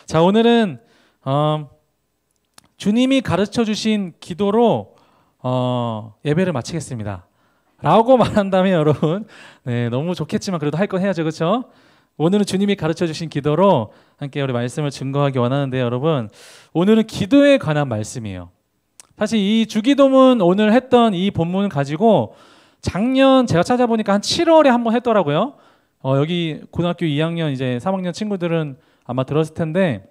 자, 오늘은 주님이 가르쳐 주신 기도로 예배를 마치겠습니다. 라고 말한다면 여러분, 네, 너무 좋겠지만 그래도 할 건 해야죠, 그렇죠? 오늘은 주님이 가르쳐 주신 기도로 함께 우리 말씀을 증거하기 원하는데, 여러분, 오늘은 기도에 관한 말씀이에요. 사실 이 주기도문 오늘 했던 이 본문을 가지고 작년 제가 찾아보니까 한 7월에 한번 했더라고요. 여기 고등학교 2학년 이제 3학년 친구들은 아마 들었을 텐데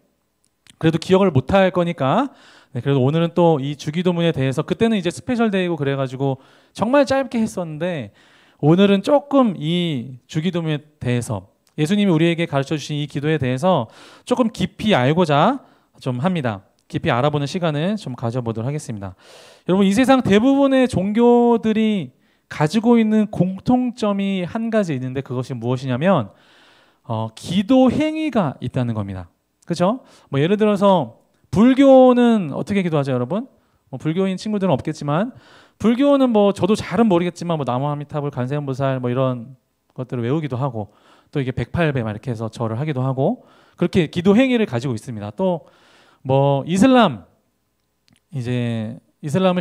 그래도 기억을 못할 거니까, 네, 그래도 오늘은 또 이 주기도문에 대해서, 그때는 이제 스페셜 데이고 그래가지고 정말 짧게 했었는데 오늘은 조금 이 주기도문에 대해서, 예수님이 우리에게 가르쳐 주신 이 기도에 대해서 조금 깊이 알고자 좀 합니다. 깊이 알아보는 시간을 좀 가져보도록 하겠습니다. 여러분, 이 세상 대부분의 종교들이 가지고 있는 공통점이 한 가지 있는데, 그것이 무엇이냐면 기도 행위가 있다는 겁니다. 그렇죠? 뭐 예를 들어서 불교는 어떻게 기도하죠, 여러분? 불교인 친구들은 없겠지만, 불교는 뭐 저도 잘은 모르겠지만 뭐 나무아미타불, 관세음보살 뭐 이런 것들을 외우기도 하고, 또 이게 108배 막 이렇게 해서 절을 하기도 하고, 그렇게 기도 행위를 가지고 있습니다. 또 뭐 이슬람을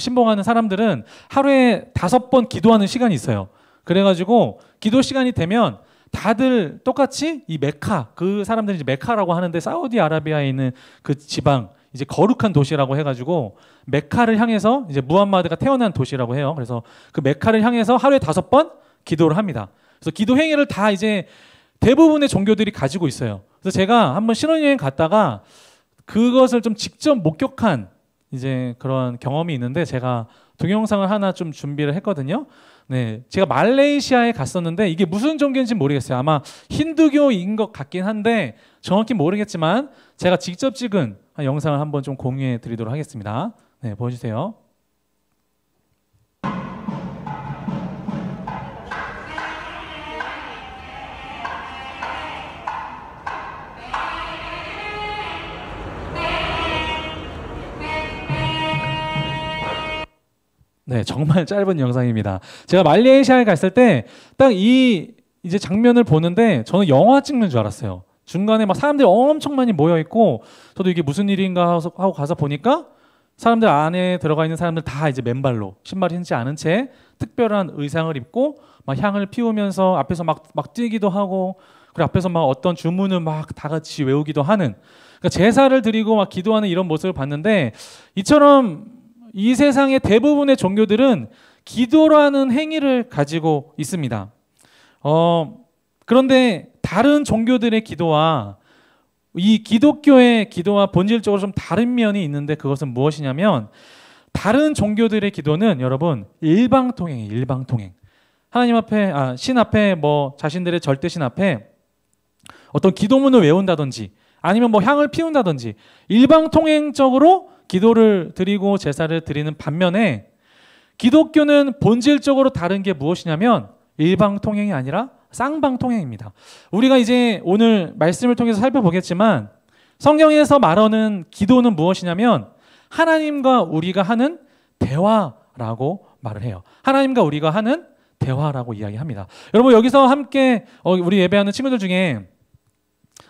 신봉하는 사람들은 하루에 5번 기도하는 시간이 있어요. 그래가지고 기도 시간이 되면 다들 똑같이 이 메카, 그 사람들이 이제 메카라고 하는데 사우디아라비아에 있는 그 지방, 이제 거룩한 도시라고 해가지고 메카를 향해서, 이제 무함마드가 태어난 도시라고 해요. 그래서 그 메카를 향해서 하루에 5번 기도를 합니다. 그래서 기도 행위를 다 이제 대부분의 종교들이 가지고 있어요. 그래서 제가 한번 신혼여행 갔다가 그것을 좀 직접 목격한 이제 그런 경험이 있는데, 제가 동영상을 하나 좀 준비를 했거든요. 네, 제가 말레이시아에 갔었는데 이게 무슨 종교인지 모르겠어요. 아마 힌두교인 것 같긴 한데 정확히 모르겠지만 제가 직접 찍은 영상을 한번 좀 공유해 드리도록 하겠습니다. 네, 보여주세요. 네, 정말 짧은 영상입니다. 제가 말레이시아에 갔을 때 딱 이 이제 장면을 보는데 저는 영화 찍는 줄 알았어요. 중간에 막 사람들이 엄청 많이 모여 있고, 저도 이게 무슨 일인가 하고 가서 보니까 사람들 안에 들어가 있는 사람들 다 이제 맨발로, 신발 신지 않은 채 특별한 의상을 입고 막 향을 피우면서 앞에서 막 뛰기도 하고, 그리고 앞에서 막 어떤 주문을 막 다 같이 외우기도 하는, 그러니까 제사를 드리고 막 기도하는 이런 모습을 봤는데, 이처럼 이 세상의 대부분의 종교들은 기도라는 행위를 가지고 있습니다. 그런데 다른 종교들의 기도와 이 기독교의 기도와 본질적으로 좀 다른 면이 있는데, 그것은 무엇이냐면, 다른 종교들의 기도는 여러분 일방통행이에요. 일방통행. 하나님 앞에, 신 앞에, 뭐 자신들의 절대신 앞에 어떤 기도문을 외운다든지 아니면 뭐 향을 피운다든지 일방통행적으로 기도를 드리고 제사를 드리는 반면에, 기독교는 본질적으로 다른 게 무엇이냐면 일방통행이 아니라 쌍방통행입니다. 우리가 이제 오늘 말씀을 통해서 살펴보겠지만, 성경에서 말하는 기도는 무엇이냐면 하나님과 우리가 하는 대화라고 말을 해요. 하나님과 우리가 하는 대화라고 이야기합니다. 여러분, 여기서 함께 우리 예배하는 친구들 중에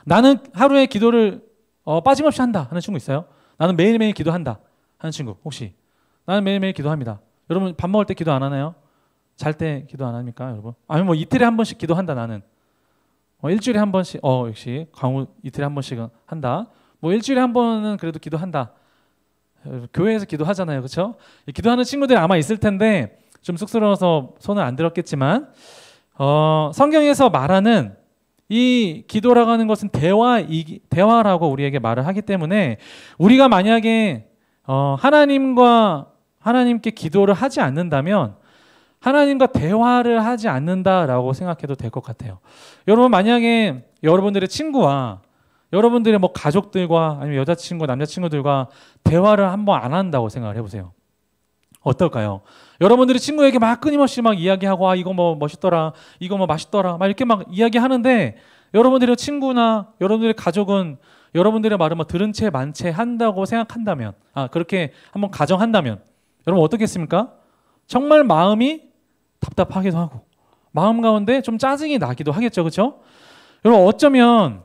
나는 하루에 기도를 빠짐없이 한다 하는 친구 있어요? 나는 매일매일 기도한다 하는 친구 혹시? 나는 매일매일 기도합니다. 여러분, 밥 먹을 때 기도 안 하나요? 잘 때 기도 안 합니까, 여러분? 아니면 뭐 이틀에 한 번씩 기도한다, 나는. 일주일에 한 번씩, 역시 강우 이틀에 한 번씩은 한다. 뭐 일주일에 한 번은 그래도 기도한다. 교회에서 기도하잖아요, 그렇죠? 기도하는 친구들이 아마 있을 텐데 좀 쑥스러워서 손을 안 들었겠지만, 성경에서 말하는 이 기도라고 하는 것은 대화라고 우리에게 말을 하기 때문에, 우리가 만약에 하나님께 기도를 하지 않는다면 하나님과 대화를 하지 않는다라고 생각해도 될 것 같아요. 여러분, 만약에 여러분들의 친구와 여러분들의 뭐 가족들과 아니면 여자친구, 남자친구들과 대화를 한번 안 한다고 생각을 해보세요. 어떨까요? 여러분들이 친구에게 막 끊임없이 막 이야기하고, 이거 뭐 멋있더라, 이거 뭐 맛있더라, 막 이렇게 막 이야기하는데, 여러분들의 친구나 여러분들의 가족은 여러분들의 말을 막 들은 채 만 채 한다고 생각한다면, 그렇게 한번 가정한다면, 여러분 어떻겠습니까? 정말 마음이 답답하기도 하고 마음 가운데 좀 짜증이 나기도 하겠죠, 그렇죠? 여러분, 어쩌면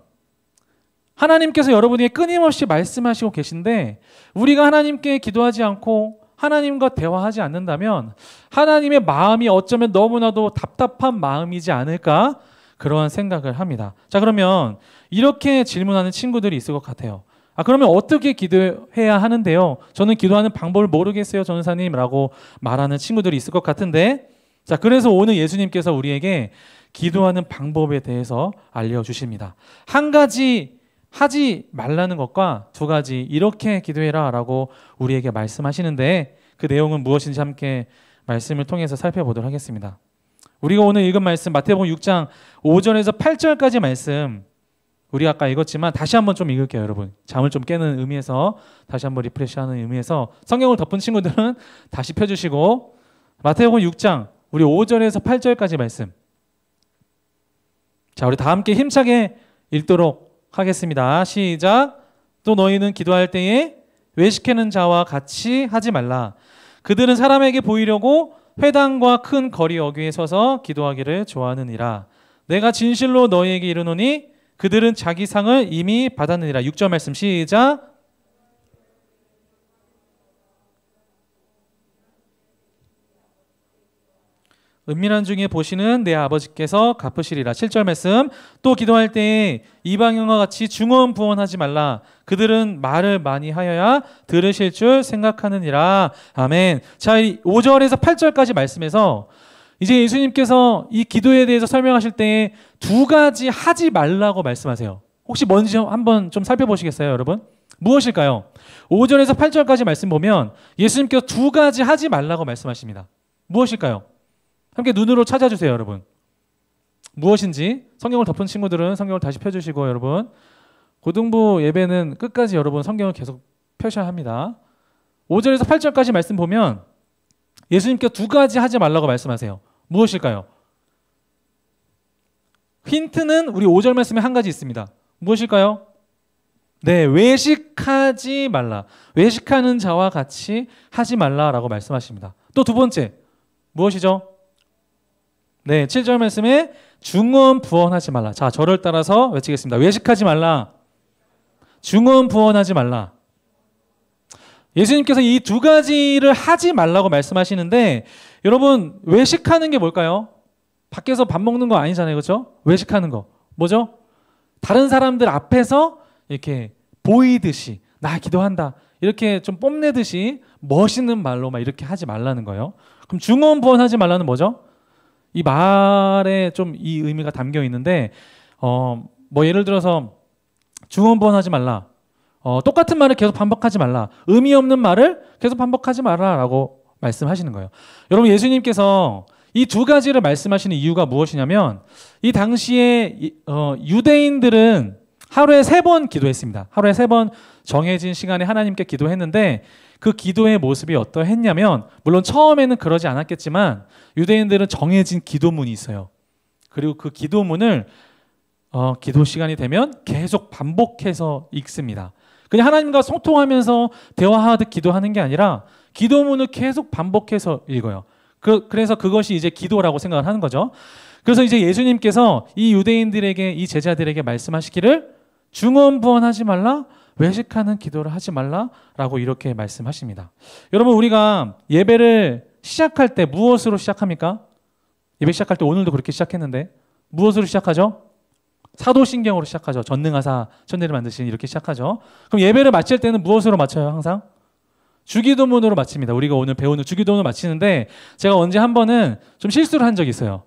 하나님께서 여러분에게 끊임없이 말씀하시고 계신데 우리가 하나님께 기도하지 않고 하나님과 대화하지 않는다면 하나님의 마음이 어쩌면 너무나도 답답한 마음이지 않을까 그러한 생각을 합니다. 자, 그러면 이렇게 질문하는 친구들이 있을 것 같아요. 그러면 어떻게 기도해야 하는데요? 저는 기도하는 방법을 모르겠어요, 전사님이라고 말하는 친구들이 있을 것 같은데, 자, 그래서 오늘 예수님께서 우리에게 기도하는 방법에 대해서 알려주십니다. 한 가지 하지 말라는 것과 두 가지 이렇게 기도해라 라고 우리에게 말씀하시는데 그 내용은 무엇인지 함께 말씀을 통해서 살펴보도록 하겠습니다. 우리가 오늘 읽은 말씀 마태복음 6장 5절에서 8절까지 말씀 우리가 아까 읽었지만 다시 한번 좀 읽을게요, 여러분. 잠을 좀 깨는 의미에서 다시 한번 리프레시하는 의미에서 성경을 덮은 친구들은 다시 펴주시고 마태복음 6장 우리 5절에서 8절까지 말씀. 자, 우리 다 함께 힘차게 읽도록 하겠습니다. 시작. 또 너희는 기도할 때에 외식하는 자와 같이 하지 말라. 그들은 사람에게 보이려고 회당과 큰 거리 어귀에 서서 기도하기를 좋아하느니라. 내가 진실로 너희에게 이르노니 그들은 자기 상을 이미 받았느니라. 6절 말씀 시작. 은밀한 중에 보시는 내 아버지께서 갚으시리라. 7절 말씀. 또 기도할 때에 이방인과 같이 중언부언하지 말라. 그들은 말을 많이 하여야 들으실 줄 생각하느니라. 아멘. 자, 5절에서 8절까지 말씀에서 이제 예수님께서 이 기도에 대해서 설명하실 때에 두 가지 하지 말라고 말씀하세요. 혹시 뭔지 한번 좀 살펴보시겠어요, 여러분? 무엇일까요? 5절에서 8절까지 말씀 보면 예수님께서 두 가지 하지 말라고 말씀하십니다. 무엇일까요? 함께 눈으로 찾아주세요, 여러분. 무엇인지 성경을 덮은 친구들은 성경을 다시 펴주시고, 여러분 고등부 예배는 끝까지 여러분 성경을 계속 펴셔야 합니다. 5절에서 8절까지 말씀 보면 예수님께서 두 가지 하지 말라고 말씀하세요. 무엇일까요? 힌트는 우리 5절 말씀에 한 가지 있습니다. 무엇일까요? 네, 외식하지 말라. 외식하는 자와 같이 하지 말라라고 말씀하십니다. 또 두 번째 무엇이죠? 네, 7절 말씀에 중언부언하지 말라. 자, 저를 따라서 외치겠습니다. 외식하지 말라. 중언부언하지 말라. 예수님께서 이 두 가지를 하지 말라고 말씀하시는데 여러분, 외식하는 게 뭘까요? 밖에서 밥 먹는 거 아니잖아요, 그렇죠? 외식하는 거 뭐죠? 다른 사람들 앞에서 이렇게 보이듯이 나 기도한다 이렇게 좀 뽐내듯이 멋있는 말로 막 이렇게 하지 말라는 거예요. 그럼 중언부언하지 말라는 뭐죠? 이 말에 좀 이 의미가 담겨 있는데 뭐 예를 들어서 중언부언하지 말라. 똑같은 말을 계속 반복하지 말라. 의미 없는 말을 계속 반복하지 말라라고 말씀하시는 거예요. 여러분, 예수님께서 이 두 가지를 말씀하시는 이유가 무엇이냐면 이 당시에 유대인들은 하루에 3번 기도했습니다. 하루에 3번 정해진 시간에 하나님께 기도했는데 그 기도의 모습이 어떠했냐면 물론 처음에는 그러지 않았겠지만 유대인들은 정해진 기도문이 있어요. 그리고 그 기도문을 기도 시간이 되면 계속 반복해서 읽습니다. 그냥 하나님과 소통하면서 대화하듯 기도하는 게 아니라 기도문을 계속 반복해서 읽어요. 그래서 그것이 이제 기도라고 생각을 하는 거죠. 그래서 이제 예수님께서 이 유대인들에게, 이 제자들에게 말씀하시기를 중언부언하지 말라, 외식하는 기도를 하지 말라라고 이렇게 말씀하십니다. 여러분, 우리가 예배를 시작할 때 무엇으로 시작합니까? 예배 시작할 때 오늘도 그렇게 시작했는데 무엇으로 시작하죠? 사도신경으로 시작하죠. 전능하사 천대를 만드신 이렇게 시작하죠. 그럼 예배를 마칠 때는 무엇으로 마쳐요? 항상 주기도문으로 마칩니다. 우리가 오늘 배우는 주기도문을 마치는데 제가 언제 한 번은 좀 실수를 한 적이 있어요.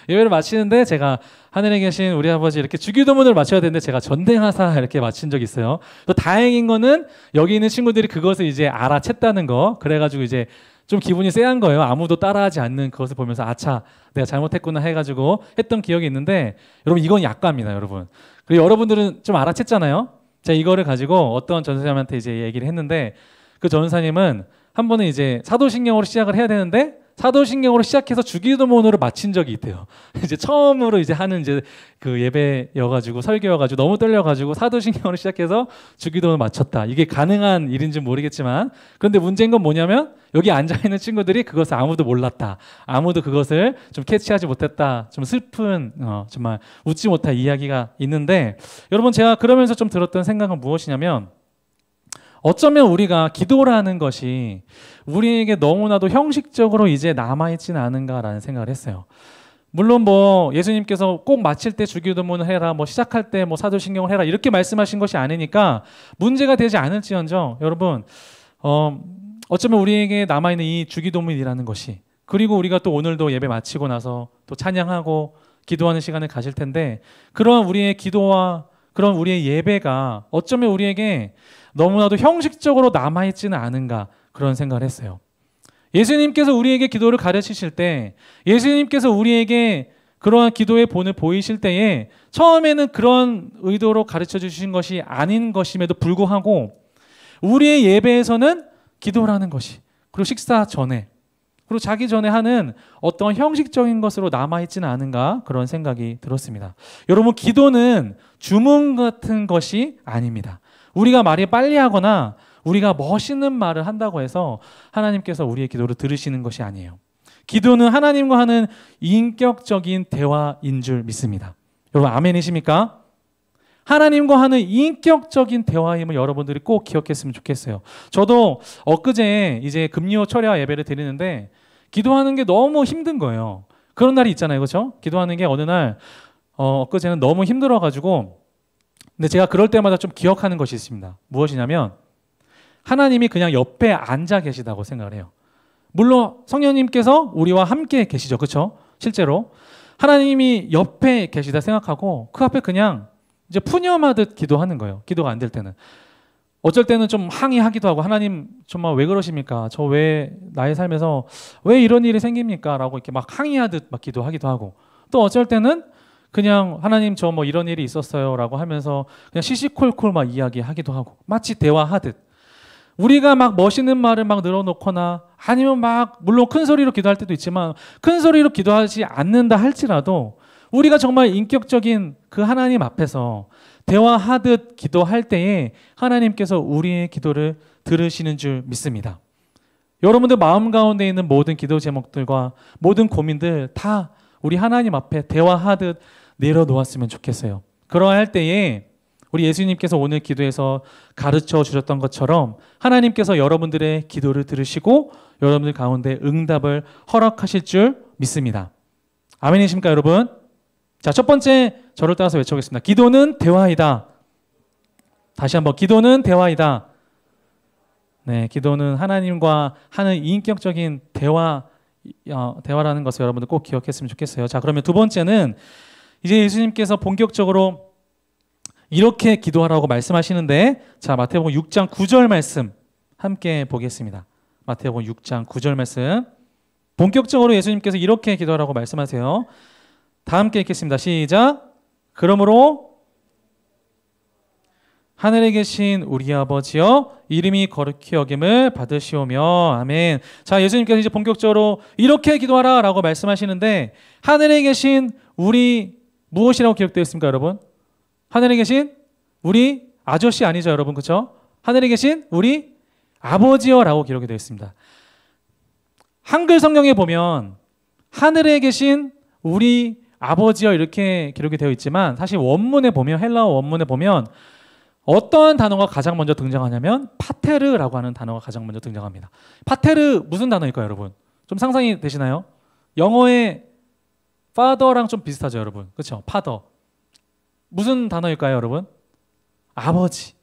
예배를 마치는데 제가 하늘에 계신 우리 아버지 이렇게 주기도문을 마쳐야 되는데 제가 전능하사 이렇게 마친 적이 있어요. 또 다행인 거는 여기 있는 친구들이 그것을 이제 알아챘다는 거. 그래가지고 이제 좀 기분이 쎄한 거예요. 아무도 따라하지 않는 그것을 보면서 아차 내가 잘못했구나 해가지고 했던 기억이 있는데 여러분, 이건 약과입니다, 여러분. 그리고 여러분들은 좀 알아챘잖아요. 제가 이거를 가지고 어떤 전도사님한테 이제 얘기를 했는데 그 전도사님은 한 번은 이제 사도신경으로 시작을 해야 되는데 사도신경으로 시작해서 주기도문으로 마친 적이 있대요. 이제 처음으로 이제 하는 이제 그 예배여가지고 설교여가지고 너무 떨려가지고 사도신경으로 시작해서 주기도문을 마쳤다. 이게 가능한 일인지 모르겠지만 그런데 문제인 건 뭐냐면 여기 앉아 있는 친구들이 그것을 아무도 몰랐다. 아무도 그것을 좀 캐치하지 못했다. 좀 슬픈 정말 웃지 못할 이야기가 있는데 여러분 제가 그러면서 좀 들었던 생각은 무엇이냐면 어쩌면 우리가 기도라는 것이 우리에게 너무나도 형식적으로 이제 남아있지는 않은가라는 생각을 했어요. 물론 뭐 예수님께서 꼭 마칠 때 주기도문을 해라, 뭐 시작할 때 뭐 사도신경을 해라 이렇게 말씀하신 것이 아니니까 문제가 되지 않을지언정 여러분 어쩌면 우리에게 남아있는 이 주기도문이라는 것이 그리고 우리가 또 오늘도 예배 마치고 나서 또 찬양하고 기도하는 시간을 가질 텐데 그런 우리의 기도와 그런 우리의 예배가 어쩌면 우리에게 너무나도 형식적으로 남아있지는 않은가 그런 생각을 했어요. 예수님께서 우리에게 기도를 가르치실 때 예수님께서 우리에게 그러한 기도의 본을 보이실 때에 처음에는 그런 의도로 가르쳐 주신 것이 아닌 것임에도 불구하고 우리의 예배에서는 기도라는 것이 그리고 식사 전에 그리고 자기 전에 하는 어떤 형식적인 것으로 남아있지는 않은가 그런 생각이 들었습니다. 여러분 기도는 주문 같은 것이 아닙니다. 우리가 말이 빨리 하거나 우리가 멋있는 말을 한다고 해서 하나님께서 우리의 기도를 들으시는 것이 아니에요. 기도는 하나님과 하는 인격적인 대화인 줄 믿습니다. 여러분 아멘이십니까? 하나님과 하는 인격적인 대화임을 여러분들이 꼭 기억했으면 좋겠어요. 저도 엊그제 이제 금요 철야 예배를 드리는데 기도하는 게 너무 힘든 거예요. 그런 날이 있잖아요. 그렇죠? 기도하는 게 어느 날 엊그제는 너무 힘들어가지고 근데 제가 그럴 때마다 좀 기억하는 것이 있습니다. 무엇이냐면 하나님이 그냥 옆에 앉아 계시다고 생각을 해요. 물론 성령님께서 우리와 함께 계시죠. 그렇죠? 실제로 하나님이 옆에 계시다 생각하고 그 앞에 그냥 이제 푸념하듯 기도하는 거예요. 기도가 안 될 때는. 어쩔 때는 좀 항의하기도 하고 하나님 정말 왜 그러십니까? 저 왜 나의 삶에서 왜 이런 일이 생깁니까? 라고 이렇게 막 항의하듯 막 기도하기도 하고 또 어쩔 때는 그냥 하나님 저 뭐 이런 일이 있었어요 라고 하면서 그냥 시시콜콜 막 이야기하기도 하고 마치 대화하듯 우리가 막 멋있는 말을 막 늘어놓거나 아니면 막 물론 큰 소리로 기도할 때도 있지만 큰 소리로 기도하지 않는다 할지라도 우리가 정말 인격적인 그 하나님 앞에서 대화하듯 기도할 때에 하나님께서 우리의 기도를 들으시는 줄 믿습니다. 여러분들 마음 가운데 있는 모든 기도 제목들과 모든 고민들 다 우리 하나님 앞에 대화하듯 내려놓았으면 좋겠어요. 그러할 때에 우리 예수님께서 오늘 기도에서 가르쳐 주셨던 것처럼 하나님께서 여러분들의 기도를 들으시고 여러분들 가운데 응답을 허락하실 줄 믿습니다. 아멘이십니까 여러분? 자, 첫 번째 저를 따라서 외쳐보겠습니다. 기도는 대화이다. 다시 한번 기도는 대화이다. 네, 기도는 하나님과 하는 인격적인 대화라는 것을 여러분들 꼭 기억했으면 좋겠어요. 자, 그러면 두 번째는 이제 예수님께서 본격적으로 이렇게 기도하라고 말씀하시는데 자, 마태복음 6장 9절 말씀 함께 보겠습니다. 마태복음 6장 9절 말씀 본격적으로 예수님께서 이렇게 기도하라고 말씀하세요. 다 함께 읽겠습니다. 시작. 그러므로 하늘에 계신 우리 아버지여 이름이 거룩히 여김을 받으시오며 아멘. 자, 예수님께서 이제 본격적으로 이렇게 기도하라 라고 말씀하시는데 하늘에 계신 우리 무엇이라고 기록되어 있습니까 여러분? 하늘에 계신 우리 아저씨 아니죠 여러분, 그렇죠? 하늘에 계신 우리 아버지여 라고 기록이 되어 있습니다. 한글 성경에 보면 하늘에 계신 우리 아버지여 이렇게 기록이 되어 있지만 사실 원문에 보면 헬라어 원문에 보면 어떠한 단어가 가장 먼저 등장하냐면 파테르라고 하는 단어가 가장 먼저 등장합니다. 파테르 무슨 단어일까요 여러분? 좀 상상이 되시나요? 영어의 father랑 좀 비슷하죠 여러분, 그렇죠? father 무슨 단어일까요 여러분? 아버지.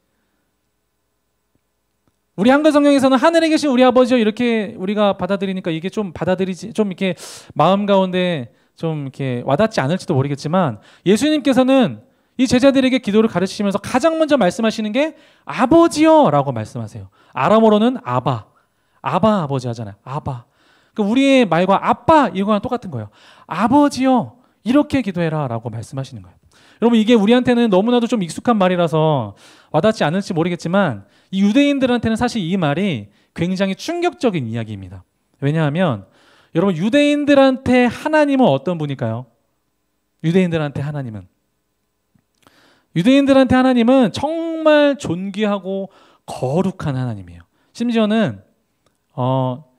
우리 한글 성경에서는 하늘에 계신 우리 아버지요 이렇게 우리가 받아들이니까 이게 좀 받아들이지 좀 이렇게 마음 가운데 좀 이렇게 와닿지 않을지도 모르겠지만 예수님께서는 이 제자들에게 기도를 가르치시면서 가장 먼저 말씀하시는 게 아버지요 라고 말씀하세요. 아람어로는 아바 아버지 하잖아요. 아바. 그러니까 우리의 말과 아빠 이거랑 똑같은 거예요. 아버지요 이렇게 기도해라 라고 말씀하시는 거예요. 여러분 이게 우리한테는 너무나도 좀 익숙한 말이라서 와닿지 않을지 모르겠지만 이 유대인들한테는 사실 이 말이 굉장히 충격적인 이야기입니다. 왜냐하면 여러분 유대인들한테 하나님은 어떤 분일까요? 유대인들한테 하나님은 정말 존귀하고 거룩한 하나님이에요. 심지어는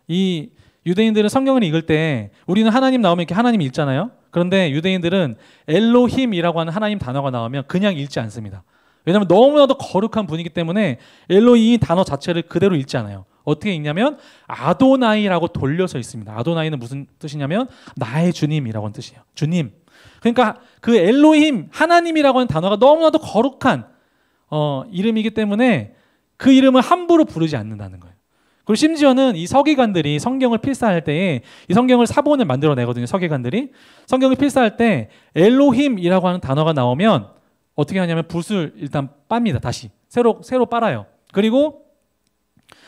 이 유대인들은 성경을 읽을 때 우리는 하나님 나오면 이렇게 하나님 읽잖아요. 그런데 유대인들은 엘로힘이라고 하는 하나님 단어가 나오면 그냥 읽지 않습니다. 왜냐하면 너무나도 거룩한 분이기 때문에 엘로힘 단어 자체를 그대로 읽지 않아요. 어떻게 읽냐면 아도나이라고 돌려서 있습니다. 아도나이는 무슨 뜻이냐면 나의 주님이라고 하는 뜻이에요. 주님. 그러니까 그 엘로힘 하나님이라고 하는 단어가 너무나도 거룩한 이름이기 때문에 그 이름을 함부로 부르지 않는다는 거예요. 그리고 심지어는 이 서기관들이 성경을 필사할 때에 이 성경을 사본을 만들어내거든요. 서기관들이 성경을 필사할 때 엘로힘이라고 하는 단어가 나오면 어떻게 하냐면 붓을 일단 빱니다. 다시 새로 빨아요. 그리고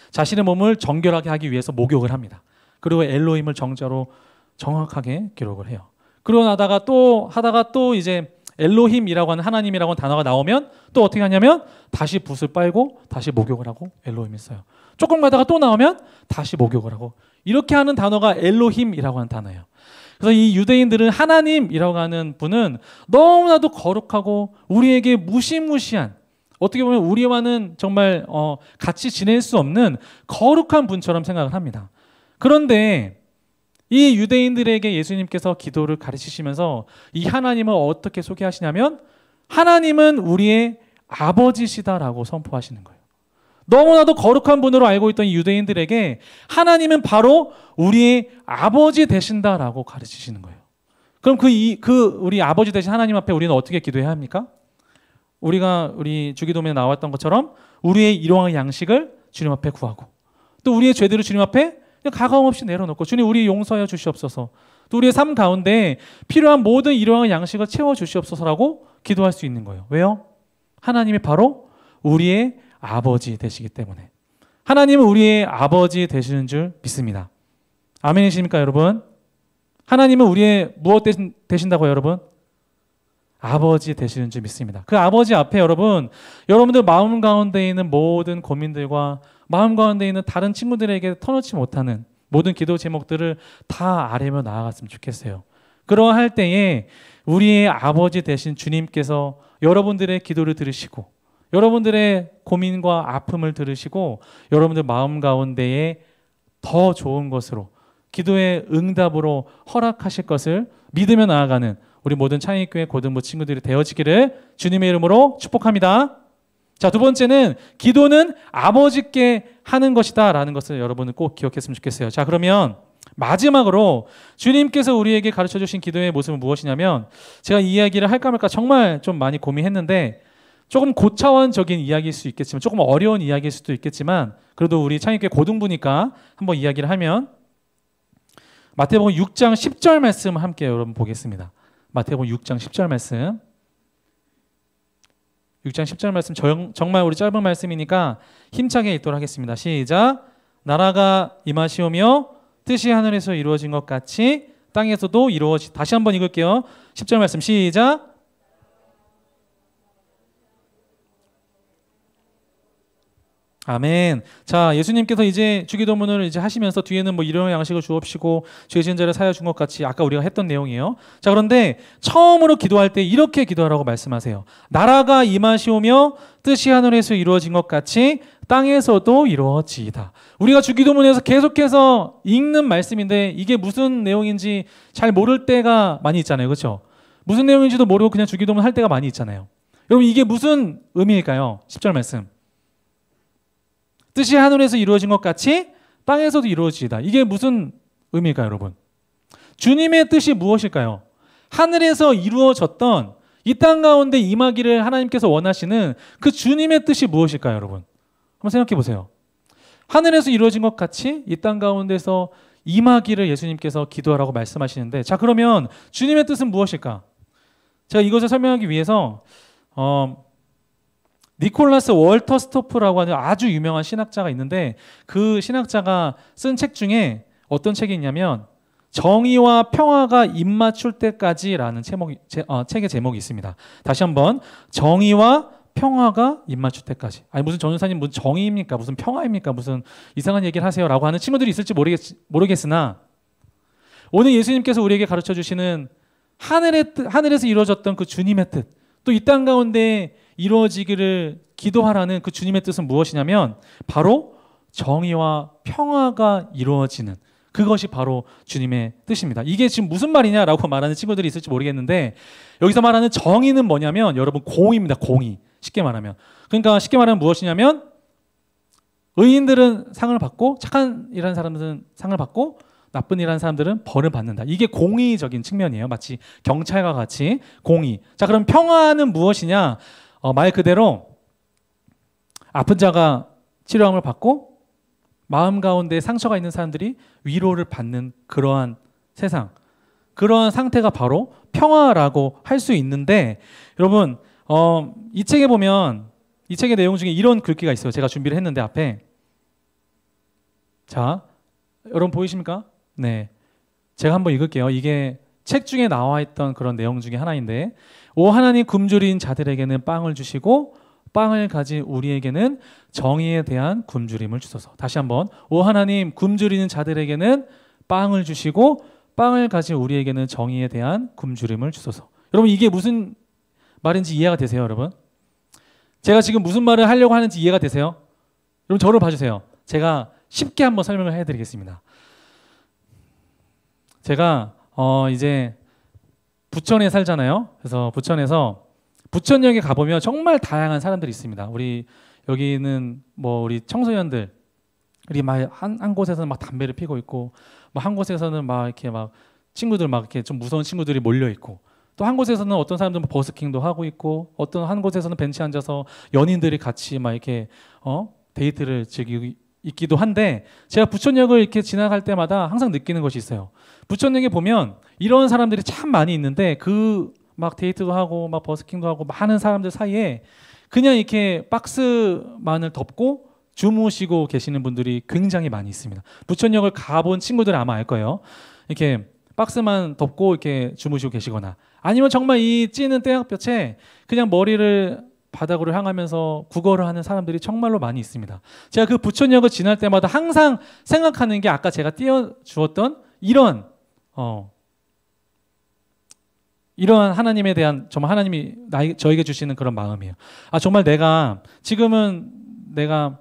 자신의 몸을 정결하게 하기 위해서 목욕을 합니다. 그리고 엘로힘을 정자로 정확하게 기록을 해요. 그러고 나다가 또 하다가 또 이제 엘로힘이라고 하는 하나님이라고 하는 단어가 나오면 또 어떻게 하냐면 다시 붓을 빨고 다시 목욕을 하고 엘로힘을 써요. 조금 가다가 또 나오면 다시 목욕을 하고 이렇게 하는 단어가 엘로힘이라고 하는 단어예요. 그래서 이 유대인들은 하나님이라고 하는 분은 너무나도 거룩하고 우리에게 무시무시한 어떻게 보면 우리와는 정말 같이 지낼 수 없는 거룩한 분처럼 생각을 합니다. 그런데 이 유대인들에게 예수님께서 기도를 가르치시면서 이 하나님을 어떻게 소개하시냐면 하나님은 우리의 아버지시다라고 선포하시는 거예요. 너무나도 거룩한 분으로 알고 있던 이 유대인들에게 하나님은 바로 우리의 아버지 되신다라고 가르치시는 거예요. 그럼 우리 아버지 되신 하나님 앞에 우리는 어떻게 기도해야 합니까? 우리 주기도문에 나왔던 것처럼 우리의 일용할 양식을 주님 앞에 구하고 또 우리의 죄들을 주님 앞에 가감 없이 내려놓고 주님 우리 용서하여 주시옵소서. 또 우리의 삶 가운데 필요한 모든 일용할 양식을 채워 주시옵소서라고 기도할 수 있는 거예요. 왜요? 하나님이 바로 우리의 아버지 되시기 때문에. 하나님은 우리의 아버지 되시는 줄 믿습니다. 아멘이십니까 여러분? 하나님은 우리의 무엇 되신다고요 여러분? 아버지 되시는 줄 믿습니다. 그 아버지 앞에 여러분들 마음 가운데 있는 모든 고민들과 마음 가운데 있는 다른 친구들에게 터놓지 못하는 모든 기도 제목들을 다 아뢰며 나아갔으면 좋겠어요. 그러할 때에 우리의 아버지 되신 주님께서 여러분들의 기도를 들으시고 여러분들의 고민과 아픔을 들으시고 여러분들 마음 가운데에 더 좋은 것으로 기도의 응답으로 허락하실 것을 믿으며 나아가는 우리 모든 창의교회 고등부 친구들이 되어지기를 주님의 이름으로 축복합니다. 자, 두 번째는 기도는 아버지께 하는 것이다 라는 것을 여러분은 꼭 기억했으면 좋겠어요. 자, 그러면 마지막으로 주님께서 우리에게 가르쳐 주신 기도의 모습은 무엇이냐면 제가 이 이야기를 할까 말까 정말 좀 많이 고민했는데 조금 고차원적인 이야기일 수 있겠지만 조금 어려운 이야기일 수도 있겠지만 그래도 우리 창의교회 고등부니까 한번 이야기를 하면 마태복음 6장 10절 말씀 함께 여러분 보겠습니다. 마태복음 6장 10절 말씀 6장 10절 말씀 정말 우리 짧은 말씀이니까 힘차게 읽도록 하겠습니다. 시작. 나라가 임하시오며 뜻이 하늘에서 이루어진 것 같이 땅에서도 다시 한번 읽을게요. 10절 말씀 시작. 아멘. 자, 예수님께서 이제 주기도문을 이제 하시면서 뒤에는 뭐 일용할 양식을 주옵시고 죄 지은 자를 사하여 준 것 같이 아까 우리가 했던 내용이에요. 자, 그런데 처음으로 기도할 때 이렇게 기도하라고 말씀하세요. 나라가 임하시오며 뜻이 하늘에서 이루어진 것 같이 땅에서도 이루어지이다. 우리가 주기도문에서 계속해서 읽는 말씀인데 이게 무슨 내용인지 잘 모를 때가 많이 있잖아요. 그렇죠? 무슨 내용인지도 모르고 그냥 주기도문 할 때가 많이 있잖아요. 여러분 이게 무슨 의미일까요? 10절 말씀. 뜻이 하늘에서 이루어진 것 같이 땅에서도 이루어지다. 이게 무슨 의미일까요, 여러분? 주님의 뜻이 무엇일까요? 하늘에서 이루어졌던 이 땅 가운데 임하기를 하나님께서 원하시는 그 주님의 뜻이 무엇일까요, 여러분? 한번 생각해 보세요. 하늘에서 이루어진 것 같이 이 땅 가운데서 임하기를 예수님께서 기도하라고 말씀하시는데 자, 그러면 주님의 뜻은 무엇일까? 제가 이것을 설명하기 위해서 니콜라스 월터스토프라고 하는 아주 유명한 신학자가 있는데 그 신학자가 쓴 책 중에 어떤 책이 있냐면 정의와 평화가 입맞출 때까지라는 책의 제목이 있습니다. 다시 한번 정의와 평화가 입맞출 때까지. 아니 무슨 전도사님 무슨 정의입니까? 무슨 평화입니까? 무슨 이상한 얘기를 하세요라고 하는 친구들이 있을지 모르겠으나 오늘 예수님께서 우리에게 가르쳐 주시는 하늘에서 이루어졌던 그 주님의 뜻, 또 이 땅 가운데 이루어지기를 기도하라는 그 주님의 뜻은 무엇이냐면 바로 정의와 평화가 이루어지는, 그것이 바로 주님의 뜻입니다. 이게 지금 무슨 말이냐라고 말하는 친구들이 있을지 모르겠는데, 여기서 말하는 정의는 뭐냐면 여러분 공의입니다. 공의. 쉽게 말하면. 그러니까 쉽게 말하면 무엇이냐면 의인들은 상을 받고 착한 일하는 사람들은 상을 받고 나쁜 일하는 사람들은 벌을 받는다. 이게 공의적인 측면이에요. 마치 경찰과 같이 공의. 자, 그럼 평화는 무엇이냐? 말 그대로 아픈 자가 치료함을 받고 마음 가운데 상처가 있는 사람들이 위로를 받는 그러한 세상, 그러한 상태가 바로 평화라고 할 수 있는데, 여러분 이 책에 보면 이 책의 내용 중에 이런 글귀가 있어요. 제가 준비를 했는데 앞에, 자 여러분 보이십니까? 네, 제가 한번 읽을게요. 이게 책 중에 나와 있던 그런 내용 중에 하나인데, 오 하나님 굶주린 자들에게는 빵을 주시고 빵을 가진 우리에게는 정의에 대한 굶주림을 주소서. 다시 한번, 오 하나님 굶주리는 자들에게는 빵을 주시고 빵을 가진 우리에게는 정의에 대한 굶주림을 주소서. 여러분 이게 무슨 말인지 이해가 되세요? 여러분 제가 지금 무슨 말을 하려고 하는지 이해가 되세요? 여러분 저를 봐주세요. 제가 쉽게 한번 설명을 해드리겠습니다. 제가 이제 부천에 살잖아요. 그래서 부천역에 가보면 정말 다양한 사람들이 있습니다. 우리 여기는 뭐 우리 청소년들, 우리 막 한 곳에서는 막 담배를 피고 있고, 뭐 한 곳에서는 막 이렇게 막 친구들 막 이렇게 좀 무서운 친구들이 몰려 있고, 또 한 곳에서는 어떤 사람들은 버스킹도 하고 있고, 어떤 한 곳에서는 벤치에 앉아서 연인들이 같이 막 이렇게 데이트를 즐기고 있기도 한데, 제가 부천역을 이렇게 지나갈 때마다 항상 느끼는 것이 있어요. 부천역에 보면 이런 사람들이 참 많이 있는데 그 막 데이트도 하고 막 버스킹도 하고 많은 사람들 사이에 그냥 이렇게 박스만을 덮고 주무시고 계시는 분들이 굉장히 많이 있습니다. 부천역을 가본 친구들은 아마 알 거예요. 이렇게 박스만 덮고 이렇게 주무시고 계시거나, 아니면 정말 이 찌는 떼약볕에 그냥 머리를 바닥으로 향하면서 구걸을 하는 사람들이 정말로 많이 있습니다. 제가 그 부천역을 지날 때마다 항상 생각하는 게 아까 제가 띄워주었던 이러한 하나님에 대한, 정말 하나님이 저에게 주시는 그런 마음이에요. 아 정말 지금은 내가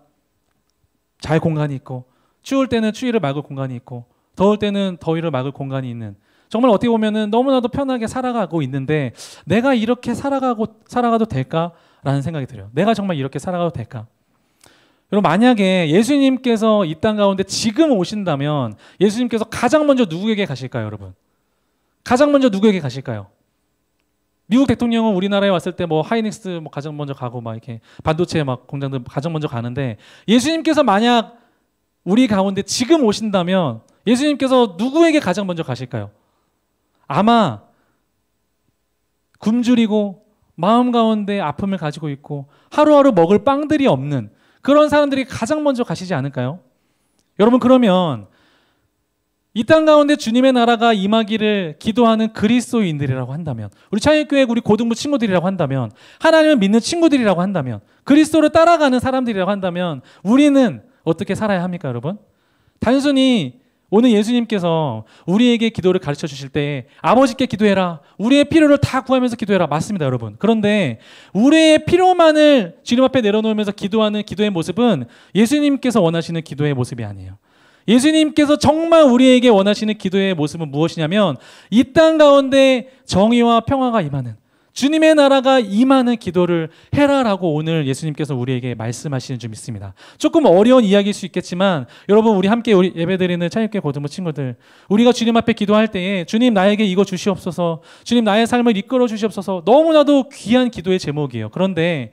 잘 공간이 있고, 추울 때는 추위를 막을 공간이 있고, 더울 때는 더위를 막을 공간이 있는, 정말 어떻게 보면은 너무나도 편하게 살아가고 있는데 내가 이렇게 살아가도 될까라는 생각이 들어요. 내가 정말 이렇게 살아가도 될까? 여러분 만약에 예수님께서 이 땅 가운데 지금 오신다면 예수님께서 가장 먼저 누구에게 가실까요, 여러분? 가장 먼저 누구에게 가실까요? 미국 대통령은 우리나라에 왔을 때 뭐 하이닉스 뭐 가장 먼저 가고 막 이렇게 반도체 막 공장들 가장 먼저 가는데, 예수님께서 만약 우리 가운데 지금 오신다면 예수님께서 누구에게 가장 먼저 가실까요? 아마 굶주리고 마음 가운데 아픔을 가지고 있고 하루하루 먹을 빵들이 없는 그런 사람들이 가장 먼저 가시지 않을까요? 여러분 그러면 이 땅 가운데 주님의 나라가 임하기를 기도하는 그리스도인들이라고 한다면, 우리 창의교회 우리 고등부 친구들이라고 한다면, 하나님을 믿는 친구들이라고 한다면, 그리스도를 따라가는 사람들이라고 한다면 우리는 어떻게 살아야 합니까, 여러분? 단순히 오늘 예수님께서 우리에게 기도를 가르쳐 주실 때 아버지께 기도해라, 우리의 필요를 다 구하면서 기도해라, 맞습니다 여러분. 그런데 우리의 필요만을 주님 앞에 내려놓으면서 기도하는 기도의 모습은 예수님께서 원하시는 기도의 모습이 아니에요. 예수님께서 정말 우리에게 원하시는 기도의 모습은 무엇이냐면 이 땅 가운데 정의와 평화가 임하는, 주님의 나라가 임하는 기도를 해라라고 오늘 예수님께서 우리에게 말씀하시는 줄 믿습니다. 조금 어려운 이야기일 수 있겠지만 여러분, 우리 함께 우리 예배드리는 창의교회 고등부 친구들, 우리가 주님 앞에 기도할 때에 주님 나에게 이거 주시옵소서, 주님 나의 삶을 이끌어 주시옵소서, 너무나도 귀한 기도의 제목이에요. 그런데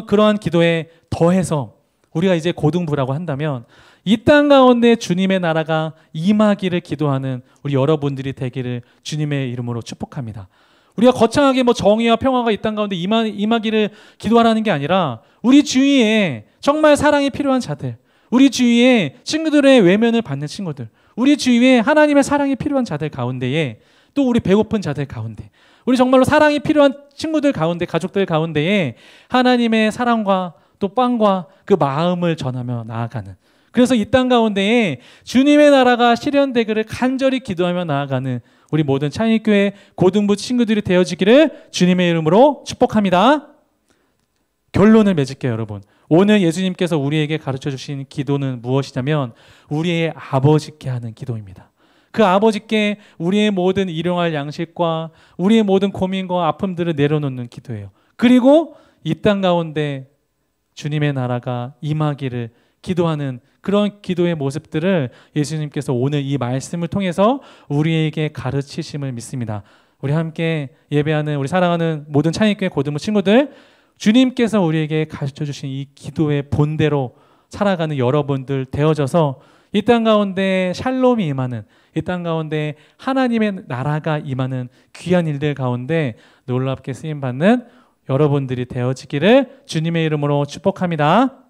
그러한 기도에 더해서 우리가 이제 고등부라고 한다면 이 땅 가운데 주님의 나라가 임하기를 기도하는 우리 여러분들이 되기를 주님의 이름으로 축복합니다. 우리가 거창하게 뭐 정의와 평화가 이 땅 가운데 임하기를 기도하라는 게 아니라 우리 주위에 정말 사랑이 필요한 자들, 우리 주위에 친구들의 외면을 받는 친구들, 우리 주위에 하나님의 사랑이 필요한 자들 가운데에, 또 우리 배고픈 자들 가운데, 우리 정말로 사랑이 필요한 친구들 가운데, 가족들 가운데에 하나님의 사랑과 또 빵과 그 마음을 전하며 나아가는 그래서 이 땅 가운데에 주님의 나라가 실현되기를 간절히 기도하며 나아가는 우리 모든 찬익교회 고등부 친구들이 되어지기를 주님의 이름으로 축복합니다. 결론을 맺을게요, 여러분. 오늘 예수님께서 우리에게 가르쳐 주신 기도는 무엇이냐면 우리의 아버지께 하는 기도입니다. 그 아버지께 우리의 모든 일용할 양식과 우리의 모든 고민과 아픔들을 내려놓는 기도예요. 그리고 이 땅 가운데 주님의 나라가 임하기를 기도하는 그런 기도의 모습들을 예수님께서 오늘 이 말씀을 통해서 우리에게 가르치심을 믿습니다. 우리 함께 예배하는 우리 사랑하는 모든 찬익교회 고등부 친구들, 주님께서 우리에게 가르쳐 주신 이 기도의 본대로 살아가는 여러분들 되어져서 이 땅 가운데 샬롬이 임하는, 이 땅 가운데 하나님의 나라가 임하는 귀한 일들 가운데 놀랍게 쓰임받는 여러분들이 되어지기를 주님의 이름으로 축복합니다.